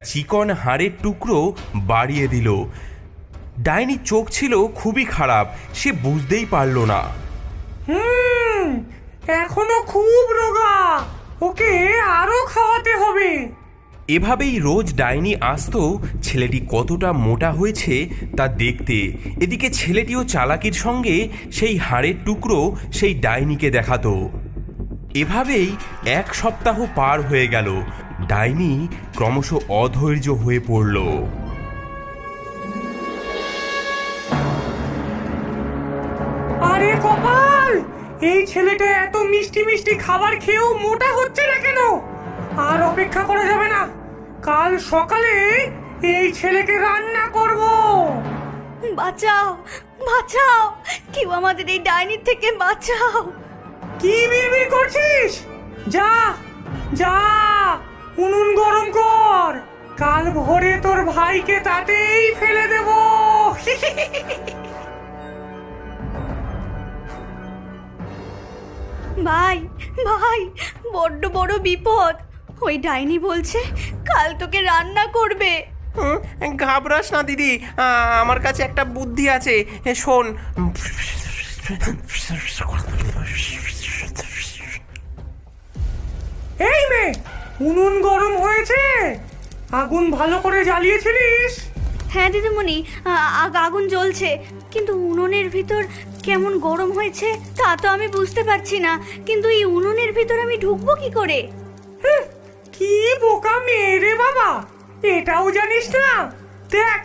চিকন হাড়ের টুকরো বাড়িয়ে দিল। ডাইনির চোখ ছিল খুবই খারাপ, সে বুঝতেই পারল না। এখনো খুব রোগা, ওকে আরো খাওয়াতে হবে। এভাবেই রোজ ডাইনি আসতো ছেলেটি কতটা মোটা হয়েছে তা দেখতে। এদিকে ছেলেটিও চালাকির সঙ্গে সেই হাড়ের টুকরো সেই ডাইনিকে দেখাতো। এভাবেই 1 সপ্তাহ পার হয়ে গেল। ডাইনি ক্রমশ অধৈর্য হয়ে পড়ল। আরে কপাল, এই ছেলেটা এত মিষ্টি মিষ্টি খাবার খেয়েও মোটা হচ্ছে না কেন? আর অপেক্ষা করা যাবে না, কাল সকালে এই ছেলেকে রান্না করব। বাঁচাও, বাঁচাও, কেউ আমাদের এই ডাইনির থেকে বাঁচাও। কি বিড়বিড় করছিস? যা যা, উনুন গরম কর, কাল ভোরে তোর ভাইকে তাতেই ফেলে দেব। ভাই, ভাই, বড্ড বড় বিপদ। ওই ডাইনি বলছে কাল তোকে রান্না করবে। ঘাবড়াস না দিদি, আমার কাছে একটা বুদ্ধি আছে, শোন। এই মেয়ে, উনুন গরম হয়েছে, আগুন ভালো করে জ্বালিয়েছিলিস? হ্যাঁ দিদিমণি, আগুন জ্বলছে, কিন্তু উনুনের ভিতর কেমন গরম হয়েছে তা তো আমি বুঝতে পারছি না। কিন্তু এই উনুনের ভিতর আমি ঢুকবো কি করে? কি বোকা মেয়ে রে বাবা, এটাও জানিস না? দেখ